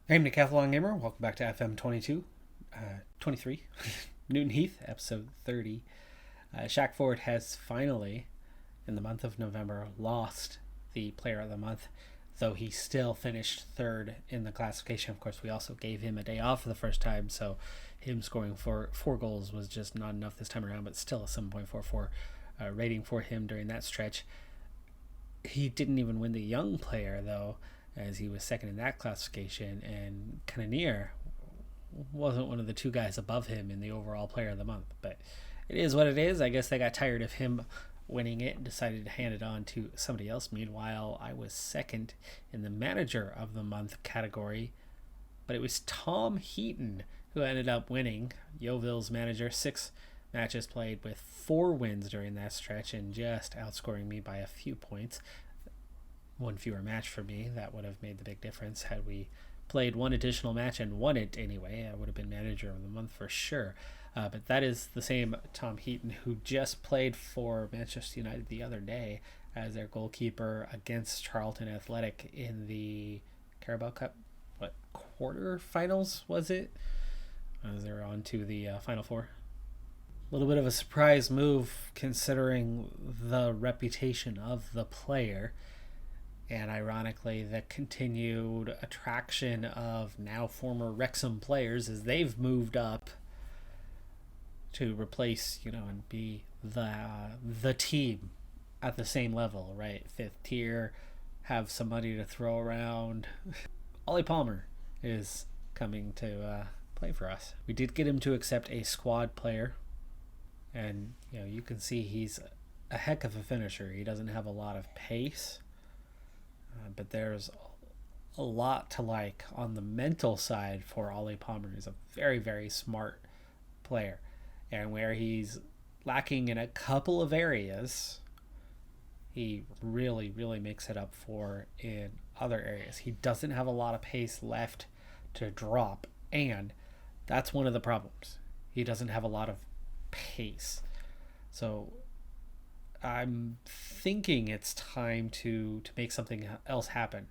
Hey, I'm Decathlon Gamer. Welcome back to FM22, 23, Newton Heath, episode 30. Shaq Ford has finally, in the month of November, lost the Player of the Month, though he still finished third in the classification. Of course, we also gave him a day off for the first time, so him scoring four goals was just not enough this time around, but still a 7.44 rating for him during that stretch. He didn't even win the young player, though, as he was second in that classification, and Cannonier wasn't one of the two guys above him in the overall player of the month. But it is what it is. I guess they got tired of him winning it and decided to hand it on to somebody else. Meanwhile, I was second in the manager of the month category, but it was Tom Heaton who ended up winning. Yeoville's manager, 6 matches played with 4 wins during that stretch and just outscoring me by a few points. One fewer match for me. That would have made the big difference. Had we played one additional match and won it anyway, I would have been manager of the month for sure. But that is the same Tom Heaton who just played for Manchester United the other day as their goalkeeper against Charlton Athletic in the Carabao Cup, quarterfinals was it? As they're on to the Final Four. A little bit of a surprise move considering the reputation of the player, and ironically the continued attraction of now former Wrexham players as they've moved up to replace, and be the team at the same level, right? 5th tier, have some money to throw around. Ollie Palmer is coming to play for us. We did get him to accept a squad player, and you can see he's a heck of a finisher. He doesn't have a lot of pace, but there's a lot to like on the mental side for Ollie Palmer. He's a very, very smart player, and where he's lacking in a couple of areas, he really, really makes it up for in other areas. He doesn't have a lot of pace left to drop, and that's one of the problems. He doesn't have a lot of pace. So I'm thinking it's time to make something else happen.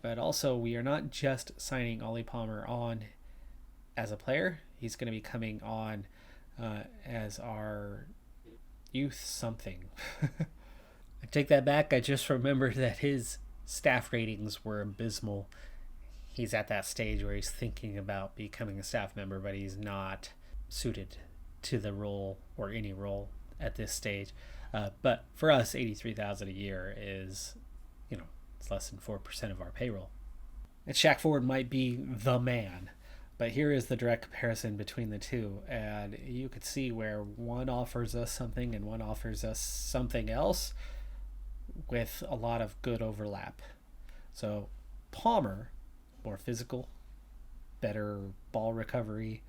But also, we are not just signing Ollie Palmer on as a player. He's going to be coming on as our youth something. I take that back. I just remembered that his staff ratings were abysmal. He's at that stage where he's thinking about becoming a staff member, but he's not suited to the role or any role at this stage. But for us, $83,000 a year is, it's less than 4% of our payroll. And Shaq Ford might be the man, but here is the direct comparison between the two, and you could see where one offers us something and one offers us something else with a lot of good overlap. So Palmer, more physical, better ball recovery,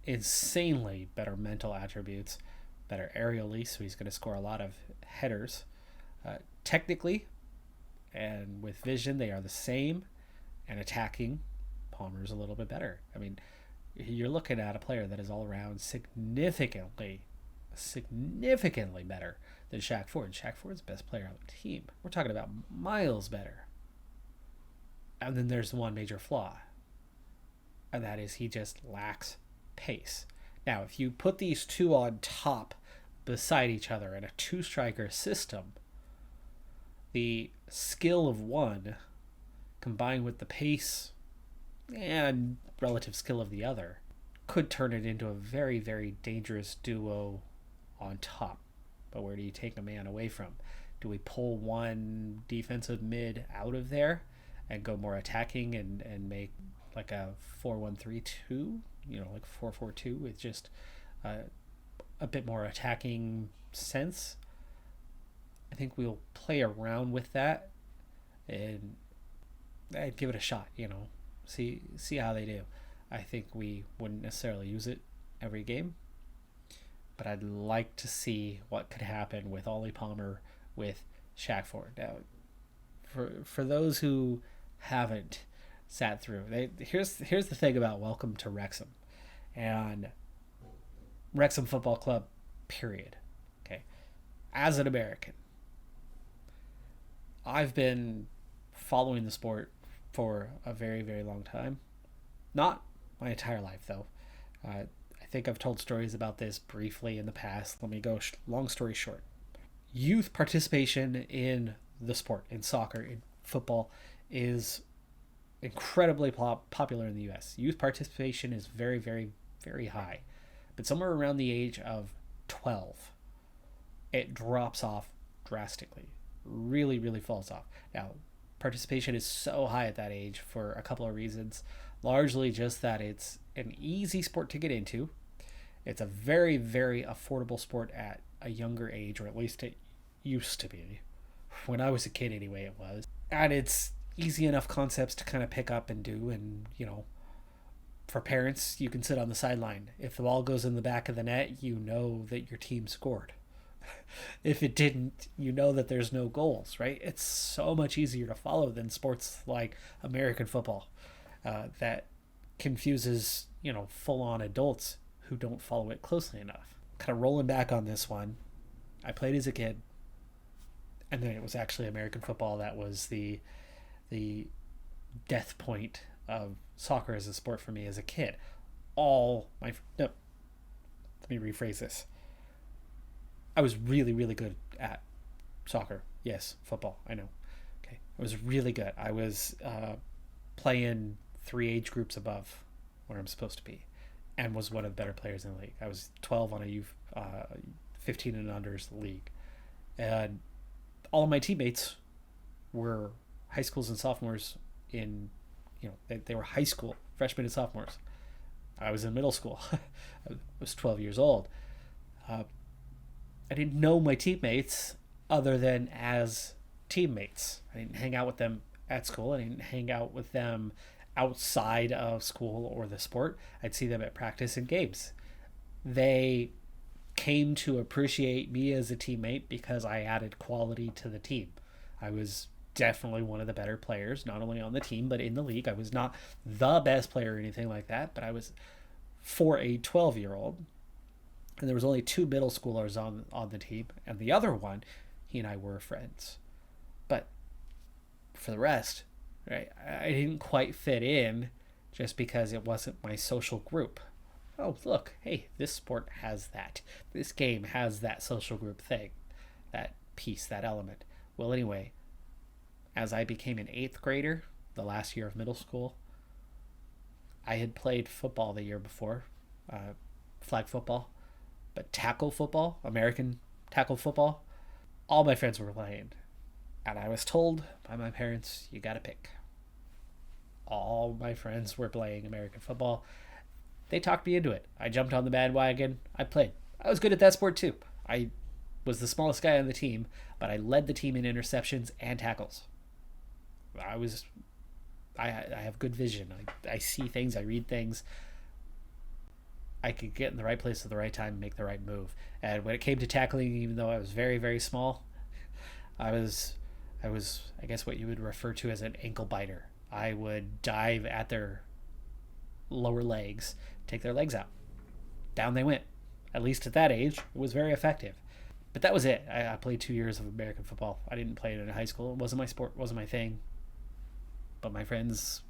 insanely better mental attributes, better aerially, so he's going to score a lot of headers. Technically and with vision, they are the same, and attacking, Palmer's a little bit better. I mean, you're looking at a player that is all around significantly better than Shaq Ford. Shaq Ford's the best player on the team. We're talking about miles better. And then there's one major flaw, and that is he just lacks pace. Now, if you put these two on top beside each other in a 2-striker system, the skill of one combined with the pace and relative skill of the other could turn it into a very, very dangerous duo on top. But where do you take a man away from? Do we pull one defensive mid out of there and go more attacking and make like a 4-1-3-2, like 4-4-2 with just a bit more attacking sense? I think we'll play around with that and I'd give it a shot, see how they do. I think we wouldn't necessarily use it every game, but I'd like to see what could happen with Ollie Palmer with Shaq Ford. Now, for those who haven't sat through, here's the thing about Welcome to Wrexham and Wrexham Football Club, period. Okay, as an American, I've been following the sport for a very, very long time. Not my entire life, though. I think I've told stories about this briefly in the past. Let me go long story short. Youth participation in the sport, in soccer, in football, is incredibly popular in the US. Youth participation is very, very, very high. But somewhere around the age of 12, it drops off drastically. Really, really falls off. Now, participation is so high at that age for a couple of reasons. Largely just that it's an easy sport to get into. It's a very, very affordable sport at a younger age, or at least it used to be. When I was a kid, anyway, it was. And it's easy enough concepts to kind of pick up and do. And, for parents, you can sit on the sideline. If the ball goes in the back of the net, you know that your team scored. If it didn't, you know that there's no goals, right? It's so much easier to follow than sports like American football that confuses, full-on adults who don't follow it closely enough. Kind of rolling back on this one, I played as a kid, and then it was actually American football that was the death point of soccer as a sport for me as a kid. Let me rephrase this. I was really, really good at soccer. Yes, football, I know. Okay, I was really good. I was playing 3 age groups above where I'm supposed to be, and was one of the better players in the league. I was 12 on a youth 15 and unders league, and all of my teammates were high schools and sophomores in, they were high school freshmen and sophomores. I was in middle school. I was 12 years old. I didn't know my teammates other than as teammates. I didn't hang out with them at school. I didn't hang out with them outside of school or the sport. I'd see them at practice and games. They came to appreciate me as a teammate because I added quality to the team. I was definitely one of the better players, not only on the team, but in the league. I was not the best player or anything like that, but I was, for a 12-year-old, and there was only 2 middle schoolers on the team, and the other one, he and I were friends. But for the rest, right, I didn't quite fit in just because it wasn't my social group. Oh, look, hey, this sport has that. This game has that social group thing, that piece, that element. Well, anyway, as I became an 8th grader, the last year of middle school, I had played football the year before, flag football. But tackle football, American tackle football, all my friends were playing. And I was told by my parents, you gotta pick. All my friends were playing American football. They talked me into it. I jumped on the bandwagon. I played. I was good at that sport too. I was the smallest guy on the team, but I led the team in interceptions and tackles. I have good vision. I see things, I read things. I could get in the right place at the right time and make the right move. And when it came to tackling, even though I was very, very small, I was, I guess, what you would refer to as an ankle biter. I would dive at their lower legs, take their legs out. Down they went. At least at that age, it was very effective. But that was it. I played 2 years of American football. I didn't play it in high school. It wasn't my sport, wasn't my thing. But my friends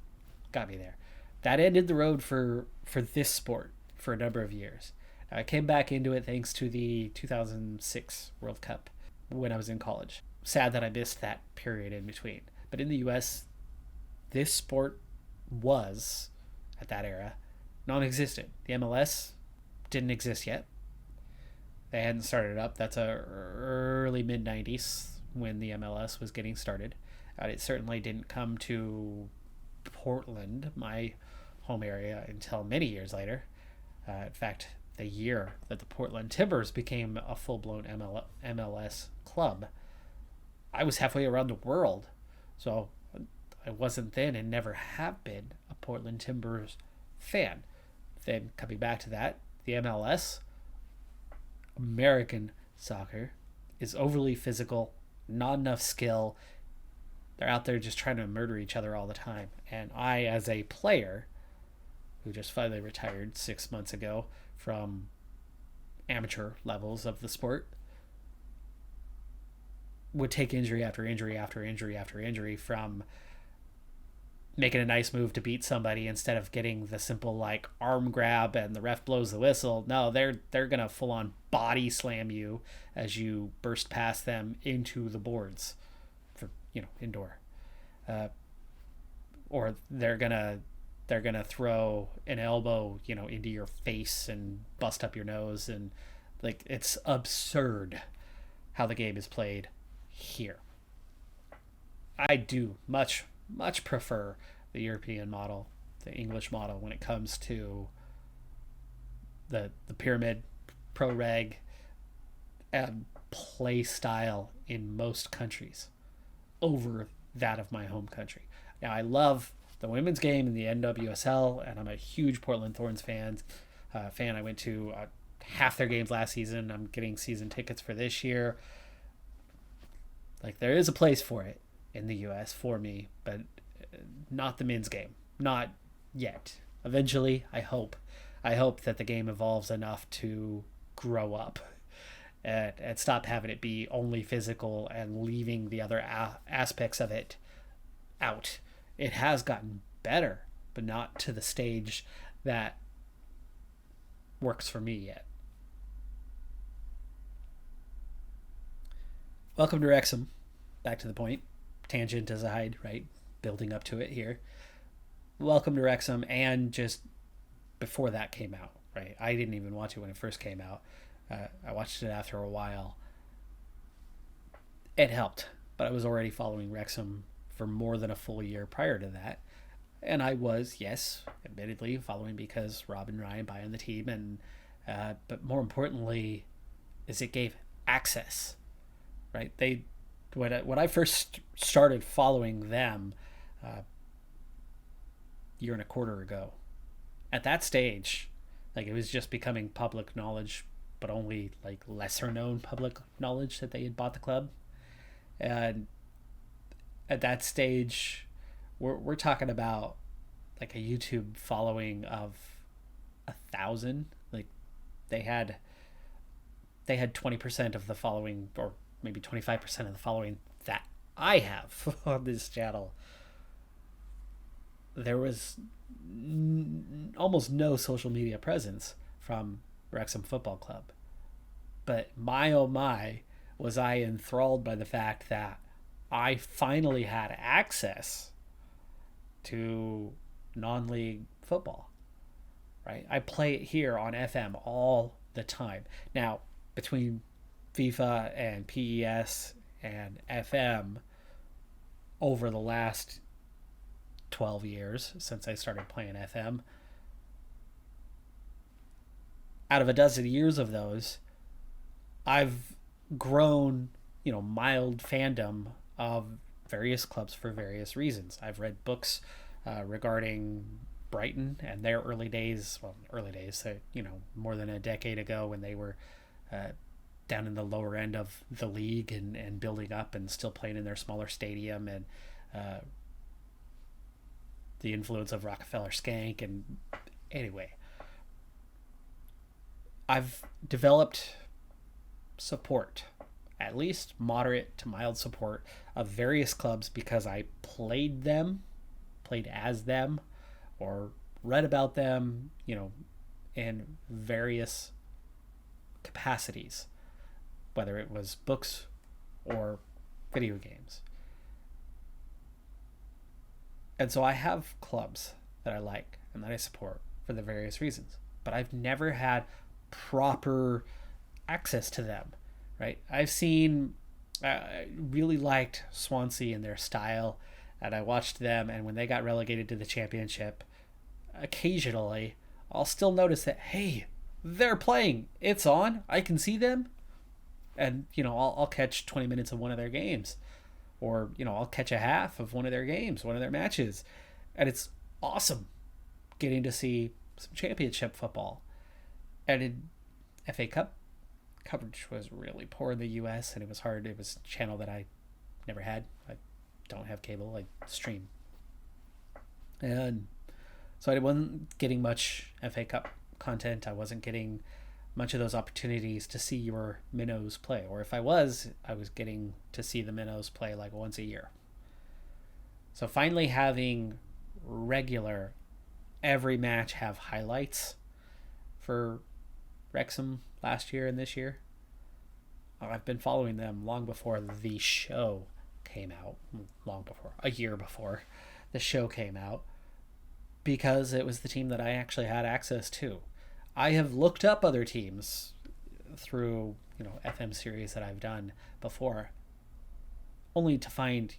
got me there. That ended the road for this sport for a number of years. I came back into it thanks to the 2006 World Cup when I was in college. Sad that I missed that period in between. But in the US, this sport was, at that era, non-existent. The MLS didn't exist yet. They hadn't started up. That's early mid-90s when the MLS was getting started. It certainly didn't come to Portland, my home area, until many years later. In fact, the year that the Portland Timbers became a full-blown MLS club, I was halfway around the world. So I wasn't then and never have been a Portland Timbers fan. Then coming back to that, the MLS, American soccer, is overly physical, not enough skill. They're out there just trying to murder each other all the time. And I, as a player who just finally retired 6 months ago from amateur levels of the sport, would take injury after injury after injury after injury from making a nice move to beat somebody instead of getting the simple like arm grab and the ref blows the whistle. No, they're gonna full on body slam you as you burst past them into the boards for indoor, or they're gonna throw an elbow into your face and bust up your nose, and like it's absurd how the game is played here. I do much prefer the European model, the English model, when it comes to the pyramid, pro reg, and play style in most countries over that of my home country. Now, I love the women's game in the NWSL, and I'm a huge Portland Thorns fan. I went to half their games last season. I'm getting season tickets for this year. Like, there is a place for it in the U.S. for me, but not the men's game. Not yet. Eventually, I hope that the game evolves enough to grow up and stop having it be only physical and leaving the other aspects of it out. It has gotten better, but not to the stage that works for me yet. Welcome to Wrexham. Back to the point. Tangent aside, right? Building up to it here. Welcome to Wrexham, and just before that came out, right? I didn't even watch it when it first came out. I watched it after a while. It helped, but I was already following Wrexham for more than a full year prior to that. And I was, yes, admittedly, following because Rob and Ryan buy in the team, and but more importantly, is it gave access, right? When I first started following them, year and a quarter ago, at that stage, like, it was just becoming public knowledge, but only like lesser known public knowledge that they had bought the club. And at that stage, we're talking about like a YouTube following of 1,000. Like, they had 20% of the following, or maybe 25% of the following that I have on this channel. There was almost no social media presence from Wrexham Football Club. But my oh my, was I enthralled by the fact that I finally had access to non-league football, right? I play it here on FM all the time. Now, between FIFA and PES and FM, over the last 12 years since I started playing FM, out of a dozen years of those, I've grown, mild fandom of various clubs for various reasons. I've read books regarding Brighton and their early days, so, more than a decade ago, when they were down in the lower end of the league and building up and still playing in their smaller stadium, and the influence of Rockefeller Skank. And anyway, I've developed support, at least moderate to mild support, of various clubs because I played as them, or read about them, in various capacities, whether it was books or video games. And so I have clubs that I like and that I support for the various reasons, but I've never had proper access to them, right? I've seen, really liked Swansea and their style, and I watched them, and when they got relegated to the Championship, occasionally I'll still notice that, hey, they're playing, it's on, I can see them, and I'll catch 20 minutes of one of their games, or I'll catch a half of one of their games, one of their matches, and it's awesome getting to see some Championship football. And in FA Cup, coverage was really poor in the US, and it was hard. It was a channel that I never had. I don't have cable. I stream. And so I wasn't getting much FA Cup content. I wasn't getting much of those opportunities to see your minnows play. Or if I was getting to see the minnows play like once a year. So finally having regular, every match have highlights for Wrexham last year and this year. I've been following them long before the show came out, a year before the show came out, because it was the team that I actually had access to. I have looked up other teams through, FM series that I've done before, only to find,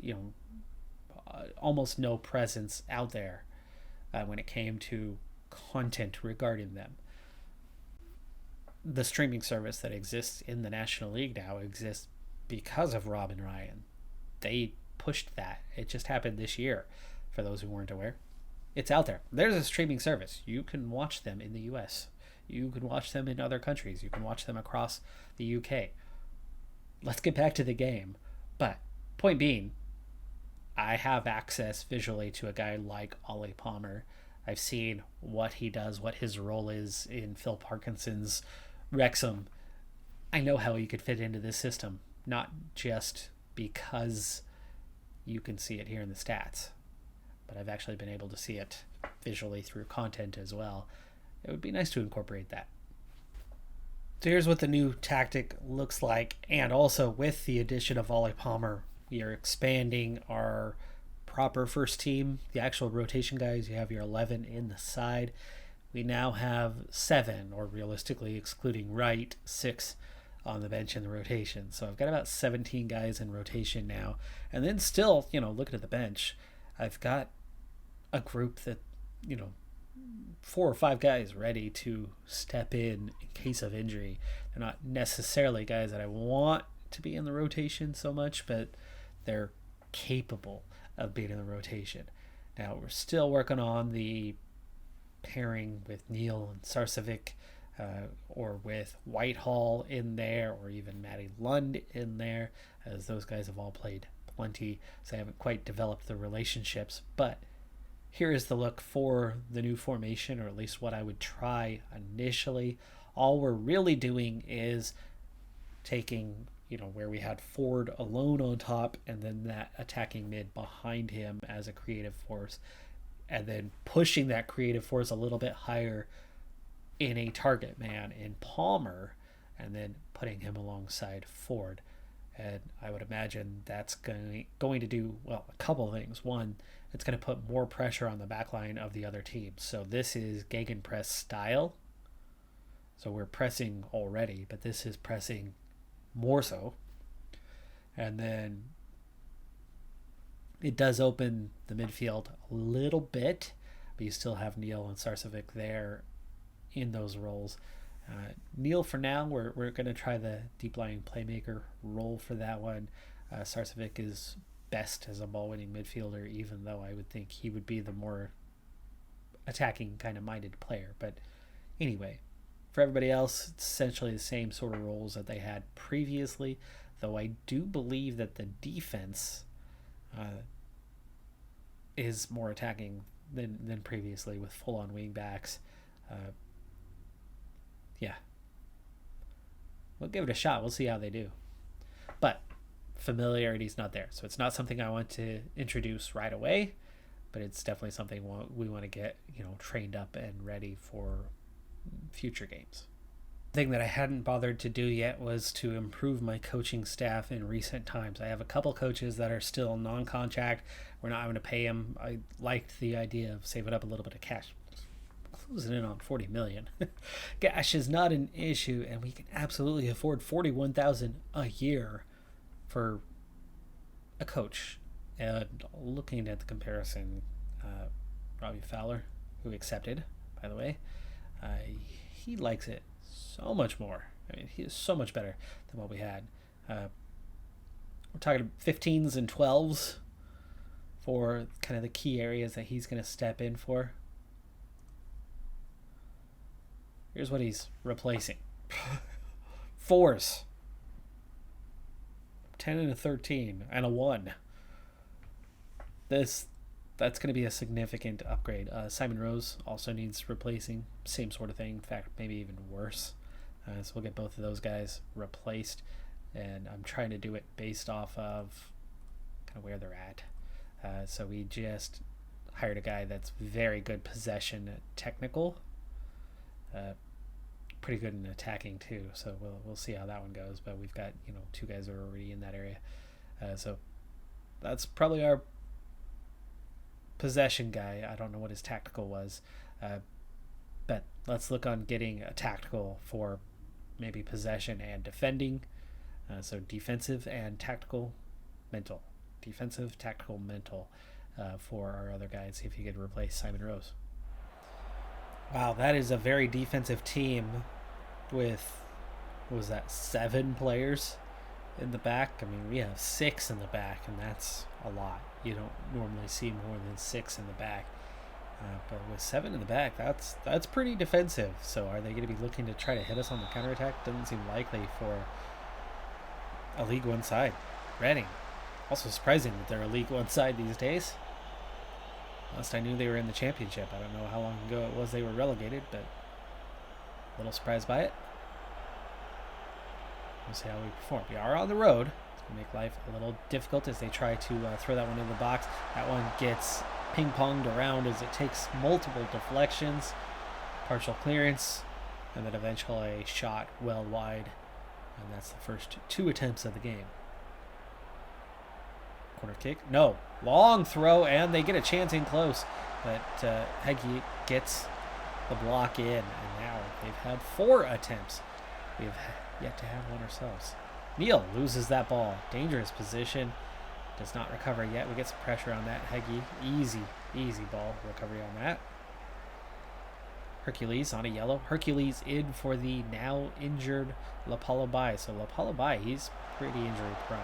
almost no presence out there when it came to content regarding them. The streaming service that exists in the National League now exists because of Rob and Ryan. They pushed that. It just happened this year, for those who weren't aware. It's out there. There's a streaming service. You can watch them in the US. You can watch them in other countries. You can watch them across the UK. Let's get back to the game. But point being, I have access visually to a guy like Ollie Palmer. I've seen what he does, what his role is in Phil Parkinson's Wrexham. I know how he could fit into this system, not just because you can see it here in the stats, but I've actually been able to see it visually through content as well. It would be nice to incorporate that. So here's what the new tactic looks like, and also with the addition of Ollie Palmer, we are expanding our proper first team, the actual rotation guys. You have your 11 in the side. We now have 7, or realistically, excluding Wright, 6 on the bench in the rotation. So I've got about 17 guys in rotation now. And then still, looking at the bench, I've got a group that, 4 or 5 guys ready to step in case of injury. They're not necessarily guys that I want to be in the rotation so much, but they're capable of being in the rotation. Now, we're still working on the pairing with Neil and Sarcevic, or with Whitehall in there, or even Matty Lund in there, as those guys have all played plenty, so I haven't quite developed the relationships. But here is the look for the new formation, or at least what I would try initially. All we're really doing is taking, where we had Ford alone on top, and then that attacking mid behind him as a creative force, and then pushing that creative force a little bit higher in a target man in Palmer, and then putting him alongside Ford. And I would imagine that's going to do, a couple things. One, it's going to put more pressure on the back line of the other team. So this is gegenpress style. So we're pressing already, but this is pressing more so. And then it does open the midfield a little bit, but you still have Neil and Sarcevic there in those roles. Neil, for now, we're going to try the deep-lying playmaker role for that one. Sarcevic is best as a ball-winning midfielder, even though I would think he would be the more attacking kind of minded player. But anyway, for everybody else, it's essentially the same sort of roles that they had previously, though I do believe that the defense is more attacking than previously, with full-on wing backs. Yeah, we'll give it a shot. We'll see how they do. But familiarity's not there, so it's not something I want to introduce right away, but it's definitely something we want to get trained up and ready for future games. The thing that I hadn't bothered to do yet was to improve my coaching staff in recent times. I have a couple coaches that are still non-contract. We're not having to pay them. I liked the idea of saving up a little bit of cash. Closing in on 40 million. Cash is not an issue, and we can absolutely afford $41,000 a year for a coach. And looking at the comparison, Robbie Fowler, who accepted, by the way, he likes it so much more. I mean, he is so much better than what we had. We're talking 15s and 12s for kind of the key areas that he's going to step in for. Here's what he's replacing. 4s. 10 and a 13 and a 1. That's going to be a significant upgrade. Simon Rose also needs replacing. Same sort of thing. In fact, maybe even worse. So we'll get both of those guys replaced. And I'm trying to do it based off of kind of where they're at. So we just hired a guy that's very good possession technical, pretty good in attacking too. So we'll see how that one goes. But we've got 2 guys that are already in that area. So that's probably our possession guy. I don't know what his tactical was, but let's look on getting a tactical for maybe possession and defending. So defensive and tactical, mental. Defensive, tactical, mental for our other guy. See if he could replace Simon Rose. Wow, that is a very defensive team with, what was that, 7 players in the back? I mean, we have 6 in the back, and that's a lot. You don't normally see more than 6 in the back. But with 7 in the back, that's pretty defensive. So are they going to be looking to try to hit us on the counterattack? Doesn't seem likely for a League One side. Reading. Also surprising that they're a League One side these days. Last I knew they were in the championship. I don't know how long ago it was they were relegated, but a little surprised by it. We'll see how we perform. We are on the road. It's going to make life a little difficult as they try to throw that one in the box. That one gets ping-ponged around as it takes multiple deflections, partial clearance, and then eventually a shot well wide. And that's the first 2 attempts of the game. Corner kick. No. Long throw, and they get a chance in close. But Heath gets the block in, and now they've had 4 attempts. We have yet to have one ourselves. Neal loses that ball. Dangerous position. Does not recover yet. We get some pressure on that. Heath, easy ball recovery on that. Hercules on a yellow. Hercules in for the now injured Lapalabai. So Lapalabai, he's pretty injury prone.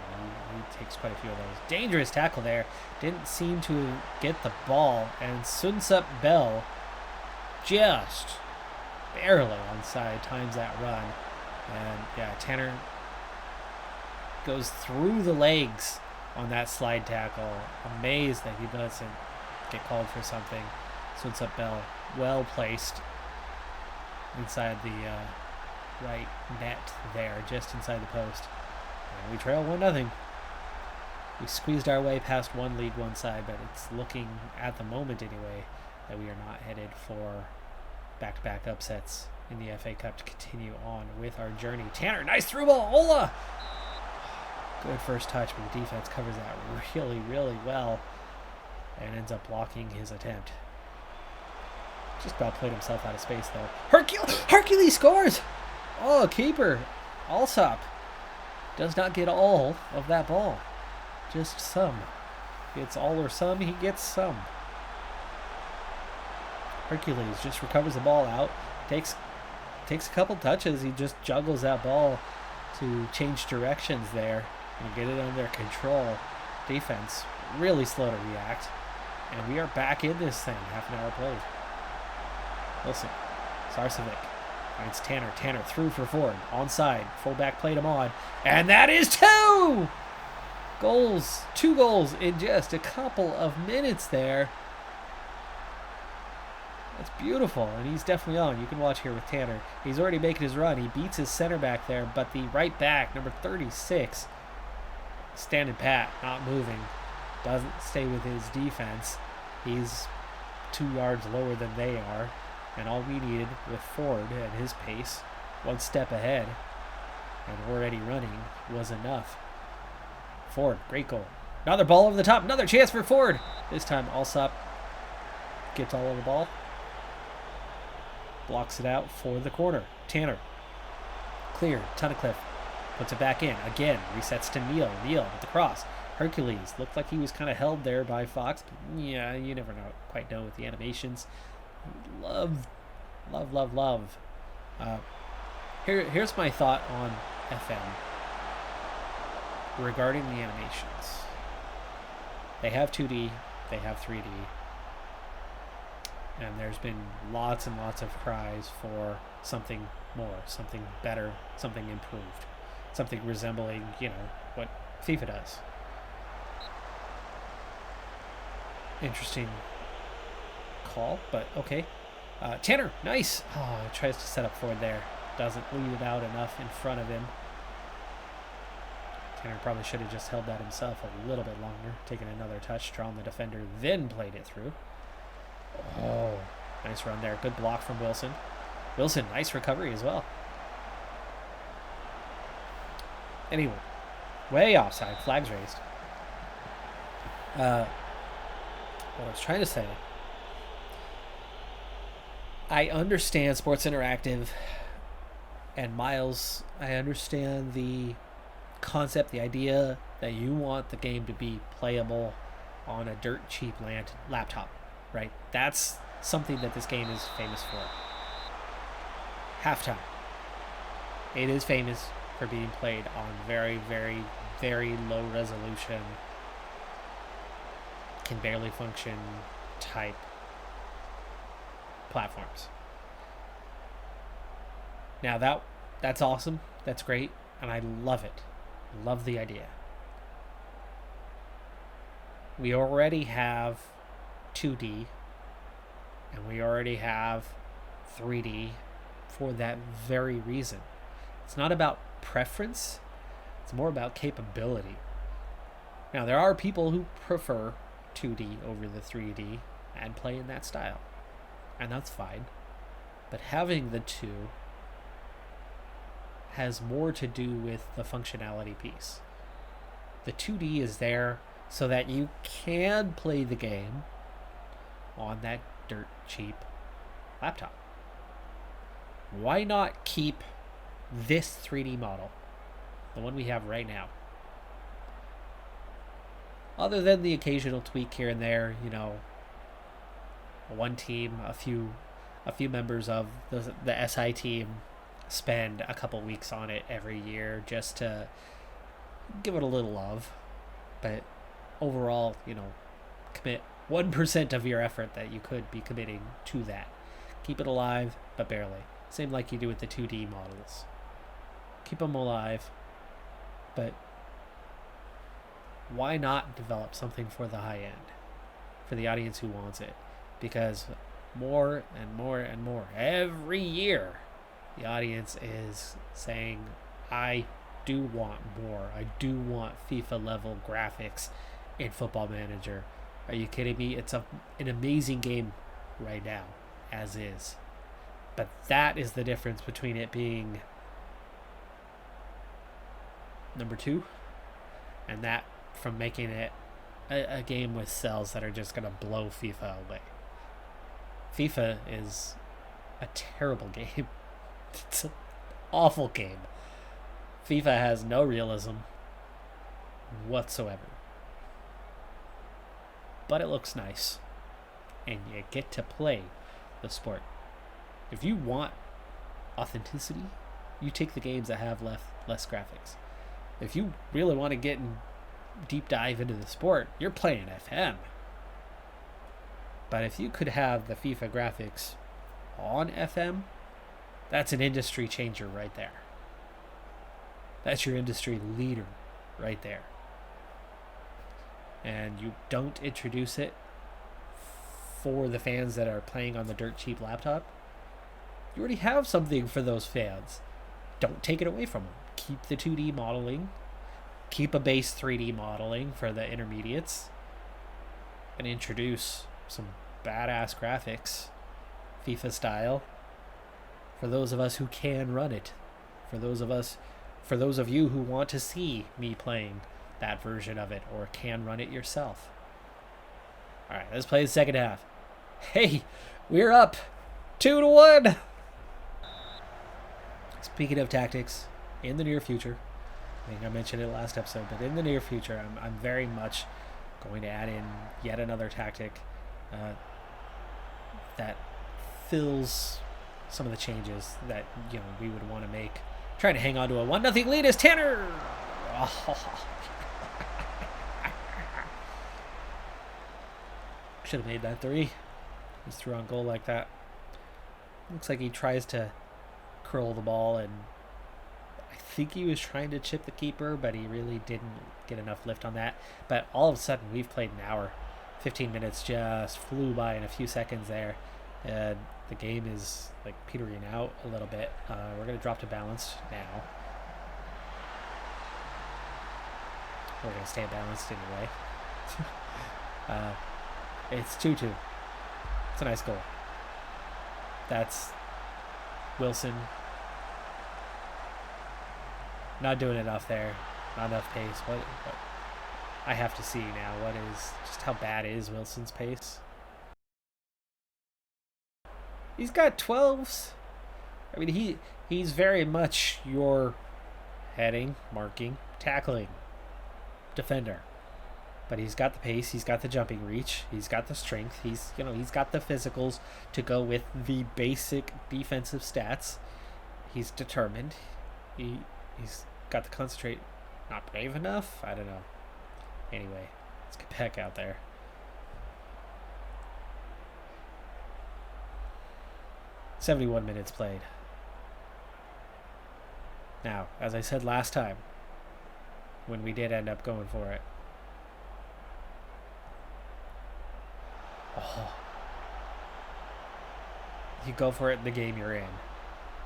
He takes quite a few of those. Dangerous tackle there. Didn't seem to get the ball. And Sunsup Bell just barely onside times that run. And yeah, Tanner goes through the legs on that slide tackle. Amazed that he doesn't get called for something. Sunsup Bell well placed inside the right net there, just inside the post. And we trail 1-0. We squeezed our way past one League One side, but it's looking, at the moment anyway, that we are not headed for back-to-back upsets in the FA Cup to continue on with our journey. Tanner, nice through ball. Ola! Good first touch, but the defense covers that really, really well and ends up blocking his attempt. Just about played himself out of space, though. Hercules scores! Oh, keeper. Alsop does not get all of that ball. Just some. It's all or some. He gets some. Hercules just recovers the ball out. Takes a couple touches. He just juggles that ball to change directions there and get it under control. Defense really slow to react. And we are back in this thing. Half an hour played. Wilson. Sarcevic finds Tanner. Tanner through for Ford. Onside. Fullback played him on. And that is 2 goals. 2 goals in just a couple of minutes there. That's beautiful. And he's definitely on. You can watch here with Tanner. He's already making his run. He beats his center back there. But the right back, number 36, standing pat, not moving. Doesn't stay with his defense. He's 2 yards lower than they are. And all we needed with Ford at his pace, 1 step ahead, and already running, was enough. Ford, great goal. Another ball over the top. Another chance for Ford. This time, Alsop gets all of the ball. Blocks it out for the corner. Tanner. Cleared. Tunnicliffe puts it back in. Again, resets to Neal. Neal with the cross. Hercules looked like he was kind of held there by Fox. But yeah, you never quite know with the animations. Love. Here's my thought on FM regarding the animations. They have 2D, they have 3D, and there's been lots and lots of cries for something more, something better, something improved, something resembling, what FIFA does. Interesting call, but okay. Tanner, nice. Oh, tries to set up Ford there. Doesn't lead it out enough in front of him. Tanner probably should have just held that himself a little bit longer, taken another touch, drawn the defender, then played it through. Oh, nice run there. Good block from Wilson. Wilson, nice recovery as well. Anyway, way offside. Flags raised. What I was trying to say, I understand Sports Interactive and Miles. I understand the concept, the idea that you want the game to be playable on a dirt cheap laptop, right? That's something that this game is famous for. Halftime. It is famous for being played on very, very, very low resolution, can barely function type platforms. Now that's awesome. That's great. And I love it. Love the idea. We already have 2D and we already have 3D for that very reason. It's not about preference. It's more about capability. Now, there are people who prefer 2D over the 3D and play in that style. And that's fine. But having the two has more to do with the functionality piece. The 2D is there so that you can play the game on that dirt cheap laptop. Why not keep this 3D model, the one we have right now? Other than the occasional tweak here and there, you know, one team, a few members of the SI team spend a couple weeks on it every year just to give it a little love. But overall, you know, commit 1% of your effort that you could be committing to that. Keep it alive, but barely. Same like you do with the 2D models. Keep them alive, but why not develop something for the high end, for the audience who wants it? Because more and more and more every year, the audience is saying, I do want more. I do want FIFA level graphics in Football Manager. Are you kidding me? It's an amazing game right now, as is. But that is the difference between it being number 2 and that from making it a game with cells that are just going to blow FIFA away. FIFA is a terrible game. It's an awful game. FIFA has no realism whatsoever. But it looks nice. And you get to play the sport. If you want authenticity, you take the games that have less graphics. If you really want to get in deep dive into the sport, you're playing FM. But if you could have the FIFA graphics on FM, that's an industry changer right there. That's your industry leader right there. And you don't introduce it for the fans that are playing on the dirt cheap laptop. You already have something for those fans. Don't take it away from them. Keep the 2D modeling. Keep a base 3D modeling for the intermediates. And introduce some badass graphics, FIFA style, for those of us who can run it. For those of you who want to see me playing that version of it or can run it yourself. Alright, let's play the second half. Hey, we're up 2-1. Speaking of tactics, in the near future, I think I mentioned it last episode, but in the near future, I'm very much going to add in yet another tactic that fills some of the changes that we would want to make. Trying to hang on to a 1-0 lead is Tanner. Oh. Should have made that 3. He's through on goal like that. Looks like he tries to curl the ball, and I think he was trying to chip the keeper, but he really didn't get enough lift on that. But all of a sudden, we've played an hour. 15 minutes just flew by in a few seconds there. And the game is like petering out a little bit. We're going to drop to balance now. We're going to stay balanced anyway. It's 2-2. It's a nice goal. That's Wilson. Not doing enough there. Not enough pace. What I have to see now, just how bad is Wilson's pace? He's got 12s. I mean, he's very much your heading, marking, tackling defender. But he's got the pace, he's got the jumping reach, he's got the strength, he's got the physicals to go with the basic defensive stats. He's determined. He's got the concentrate. Not brave enough? I don't know. Anyway, let's get back out there. "71 minutes played. Now, as I said last time, when we did end up going for it. Oh. You go for it in the game you're in.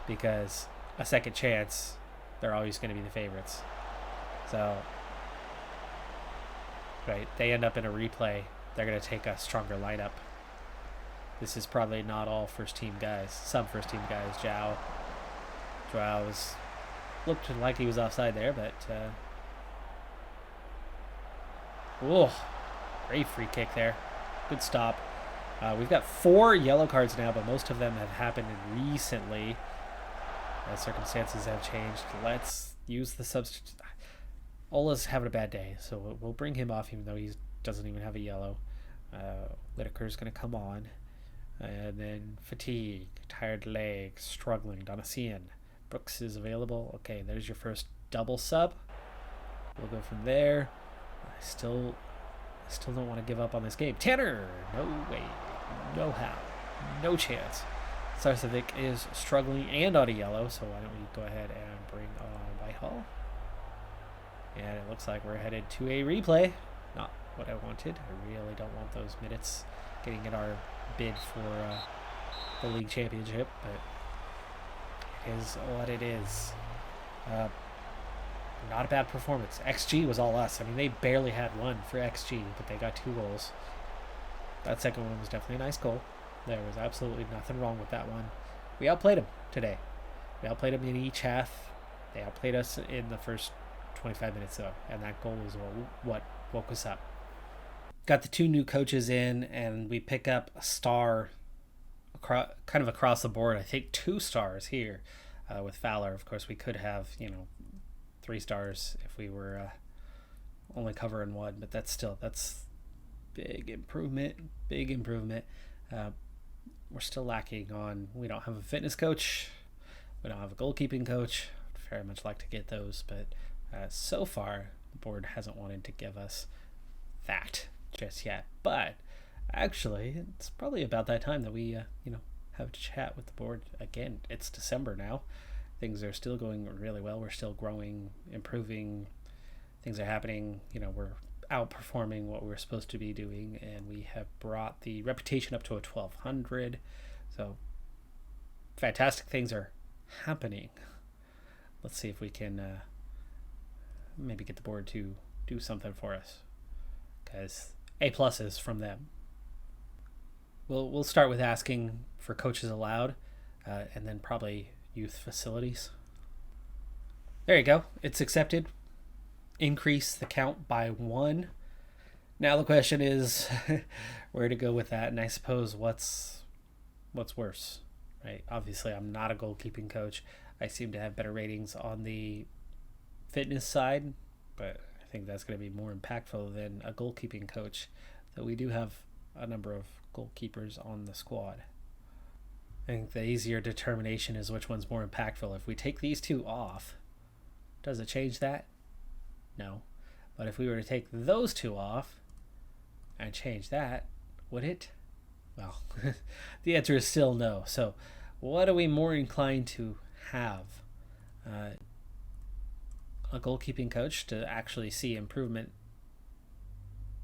Because a second chance, they're always going to be the favorites. So, right, they end up in a replay. They're going to take a stronger lineup. This is probably not all first-team guys. Some first-team guys. Joao looked like he was offside there, but... great free kick there. Good stop. We've got 4 yellow cards now, but most of them have happened recently. As circumstances have changed. Let's use the substitute. Ola's having a bad day, so we'll bring him off, even though he doesn't even have a yellow. Whitaker's going to come on. And then fatigue, tired legs, struggling. Donasian. Brooks is available. Okay, there's your first double sub. We'll go from there. I still don't want to give up on this game. Tanner! No way. No how. No chance. Sarcevic is struggling and on a yellow, so why don't we go ahead and bring on Whitehall. And it looks like we're headed to a replay. Not what I wanted. I really don't want those minutes getting in our bid for the league championship, but it is what it is. Not a bad performance. XG was all us. I mean, they barely had one for XG, but they got 2 goals. That second one was definitely a nice goal. There was absolutely nothing wrong with that one. We outplayed them today. We outplayed them in each half. They outplayed us in the first 25 minutes, though, and that goal is what woke us up. Got the 2 new coaches in, and we pick up a star kind of across the board. I think 2 stars here with Fowler. Of course, we could have, 3 stars if we were only covering 1, but that's big improvement. We're still lacking on, we don't have a fitness coach, we don't have a goalkeeping coach. I'd very much like to get those, but so far the board hasn't wanted to give us that just yet. But actually, it's probably about that time that we have a chat with the board again. It's December now. Things are still going really well. We're still growing, improving. Things are happening. We're outperforming what we're supposed to be doing, and we have brought the reputation up to a 1200. So fantastic things are happening. Let's see if we can maybe get the board to do something for us, because A+ from them. We'll start with asking for coaches allowed, and then probably youth facilities. There you go. It's accepted. Increase the count by 1. Now the question is where to go with that, and I suppose what's worse, right? Obviously, I'm not a goalkeeping coach. I seem to have better ratings on the fitness side, but I think that's going to be more impactful than a goalkeeping coach, though we do have a number of goalkeepers on the squad. I think the easier determination is which one's more impactful. If we take these 2 off, does it change that? No. But if we were to take those 2 off and change that, would it? Well, the answer is still no. So what are we more inclined to have? A goalkeeping coach to actually see improvement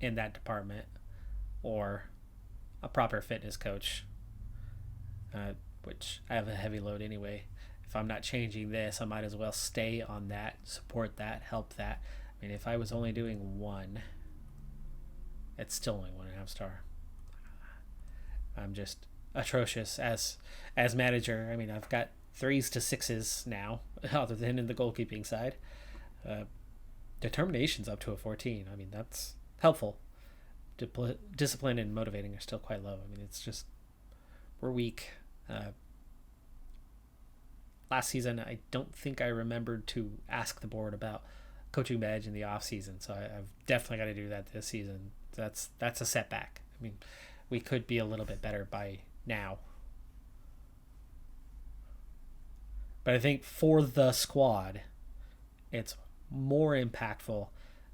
in that department, or a proper fitness coach, which I have a heavy load anyway. If I'm not changing this, I might as well stay on that, support that, help that. I mean, if I was only doing 1, it's still only 1.5 star. I'm just atrocious as manager. I mean, I've got 3s to 6s now, other than in the goalkeeping side. Determination's up to a 14. I mean, that's helpful. Discipline and motivating are still quite low. I mean, it's just, we're weak. Last season, I don't think I remembered to ask the board about coaching badge in the off season, so I've definitely got to do that this season. That's a setback. I mean, we could be a little bit better by now, but I think for the squad, it's more impactful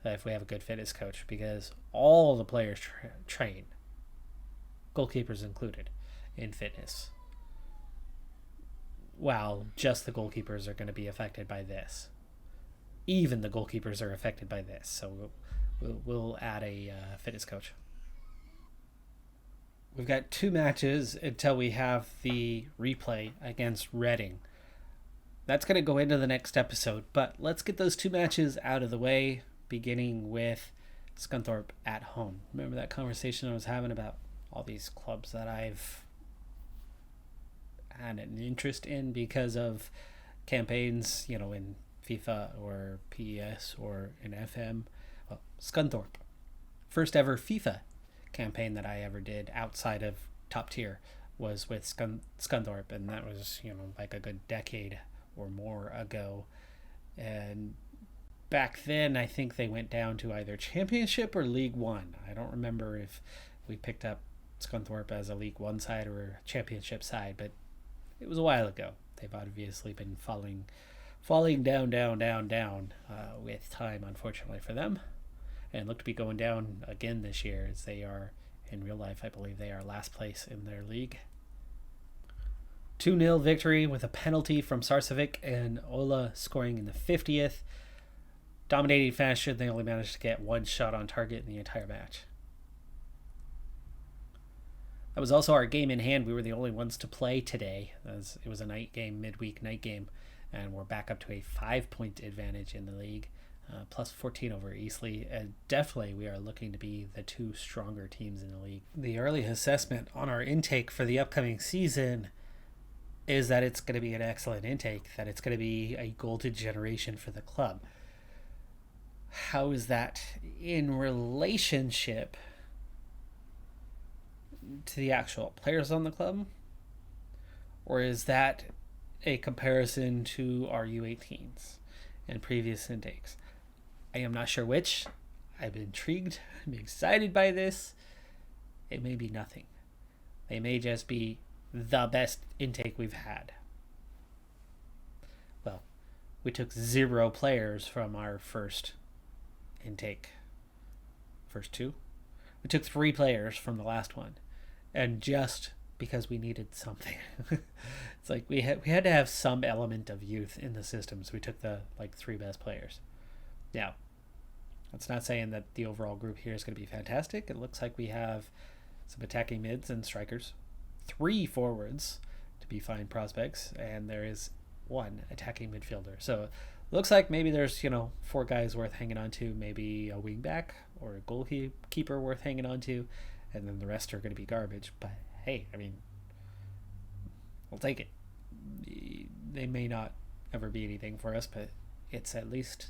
if we have a good fitness coach, because all the players train, goalkeepers included, in fitness. Well, just the goalkeepers are going to be affected by this. Even the goalkeepers are affected by this. So we'll add a fitness coach. We've got 2 matches until we have the replay against Reading. That's going to go into the next episode, but let's get those 2 matches out of the way, beginning with Scunthorpe at home. Remember that conversation I was having about all these clubs that I've had an interest in because of campaigns, in FIFA or PES or in FM. Well, Scunthorpe, first ever FIFA campaign that I ever did outside of top tier was with Scunthorpe, and that was like a good decade or more ago. And back then I think they went down to either Championship or League One. I don't remember if we picked up Scunthorpe as a League One side or a Championship side, but it was a while ago. They've obviously been falling down with time, unfortunately for them, and look to be going down again this year, as they are, in real life, I believe they are last place in their league. 2-0 victory with a penalty from Sarcevic and Ola scoring in the 50th. Dominating fashion, they only managed to get 1 shot on target in the entire match. That was also our game in hand. We were the only ones to play today, as it was a night game, midweek night game, and we're back up to a 5-point advantage in the league, plus 14 over Eastleigh. And definitely we are looking to be the 2 stronger teams in the league. The early assessment on our intake for the upcoming season is that it's going to be an excellent intake, that it's going to be a golden generation for the club. How is that in relationship to the actual players on the club? Or is that a comparison to our U18s and previous intakes? I am not sure which. I'm intrigued. I'm excited by this. It may be nothing. They may just be the best intake we've had. Well, we took 0 players from our first intake. First 2? We took 3 players from the last one. And just because we needed something. It's like we had to have some element of youth in the system, so we took the 3 best players. Now, that's not saying that the overall group here is going to be fantastic. It looks like we have some attacking mids and strikers, 3 forwards to be fine prospects, and there is 1 attacking midfielder. So it looks like maybe there's 4 guys worth hanging on to, maybe a wingback or a goalkeeper worth hanging on to, and then the rest are going to be garbage. But hey, I mean, we'll take it. They may not ever be anything for us, but it's at least,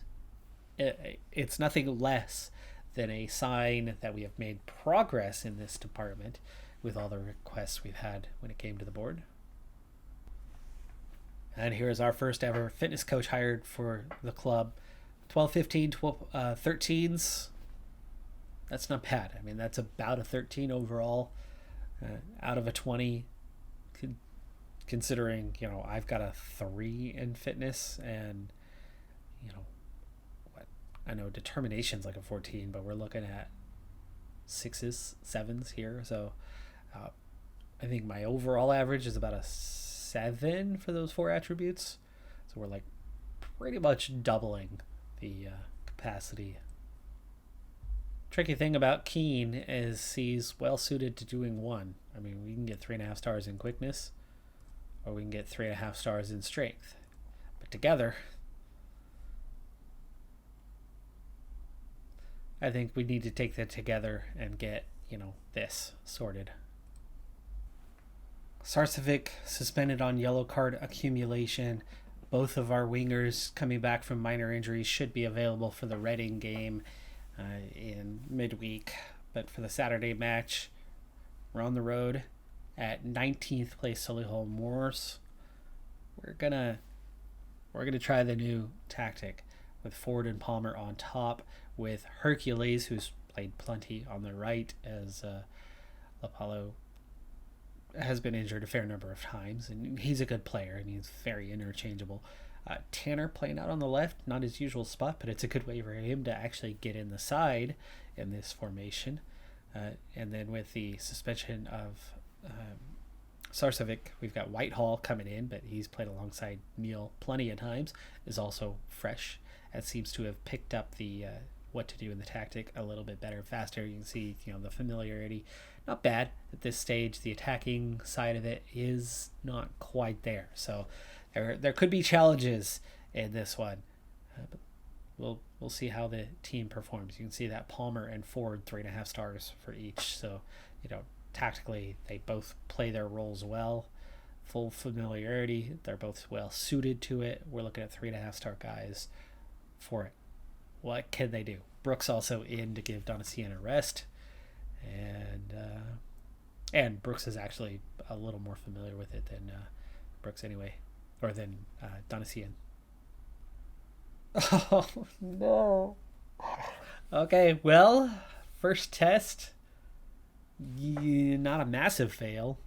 it's nothing less than a sign that we have made progress in this department with all the requests we've had when it came to the board. And here's our first ever fitness coach hired for the club. 12, 15, 13s. That's not bad. I mean, that's about a 13 overall out of a 20, considering, I've got a 3 in fitness, and, I know determination's like a 14, but we're looking at 6s, 7s here. So I think my overall average is about a 7 for those 4 attributes. So we're pretty much doubling the capacity. Tricky thing about Keane is he's well suited to doing 1. I mean, we can get 3.5 stars in quickness, or we can get 3.5 stars in strength. But together, I think we need to take that together and get, this sorted. Sarcevic suspended on yellow card accumulation. Both of our wingers coming back from minor injuries should be available for the Reading game in midweek. But for the Saturday match, we're on the road at 19th place Solihull Moors. We're gonna try the new tactic with Ford and Palmer on top, with Hercules, who's played plenty on the right, as Lapalo has been injured a fair number of times, and he's a good player and he's very interchangeable. Tanner playing out on the left, not his usual spot, but it's a good way for him to actually get in the side in this formation. And then with the suspension of Sarcevic, we've got Whitehall coming in, but he's played alongside Neil plenty of times, is also fresh and seems to have picked up the what to do in the tactic a little bit better, faster. You can see, the familiarity, not bad at this stage. The attacking side of it is not quite there, so there could be challenges in this one. But we'll see how the team performs. You can see that Palmer and Ford 3.5 stars for each. So tactically they both play their roles well, full familiarity. They're both well suited to it. We're looking at 3.5 star guys for it. What can they do? Brooks also in to give Donacien a rest, and Brooks is actually a little more familiar with it than Brooks anyway, or than Donacien. Oh no. Okay, well, first test, not a massive fail,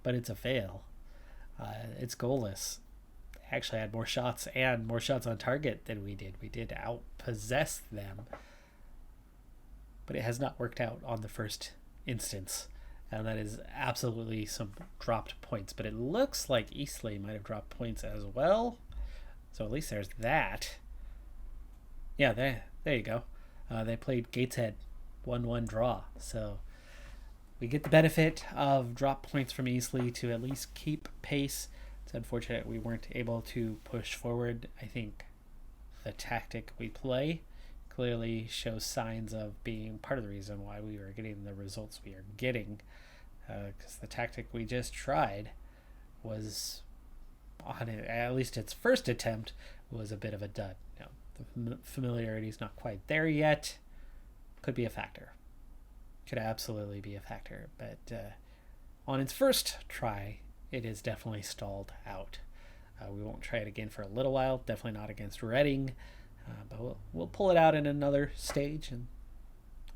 but it's a fail. It's goalless. Actually had more shots and more shots on target than we did. We did outpossess them, but it has not worked out on the first instance, and that is absolutely some dropped points. But it looks like Eastleigh might have dropped points as well, so at least there's that. Yeah, there you go. They played Gateshead, 1-1 draw, so we get the benefit of drop points from Eastleigh to at least keep pace. It's unfortunate we weren't able to push forward. I think the tactic we play clearly shows signs of being part of the reason why we were getting the results we are getting, because the tactic we just tried was, on it, at least its first attempt, was a bit of a dud. The familiarity is not quite there yet. Could be a factor. Could absolutely be a factor, but on its first try, it is definitely stalled out. We won't try it again for a little while. Definitely not against Reading, but we'll pull it out in another stage and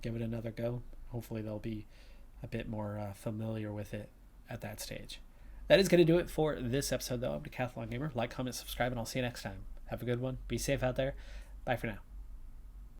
give it another go. Hopefully they'll be a bit more familiar with it at that stage. That is going to do it for this episode, though. I'm Decathlon Gamer. Like, comment, subscribe, and I'll see you next time. Have a good one. Be safe out there. Bye for now.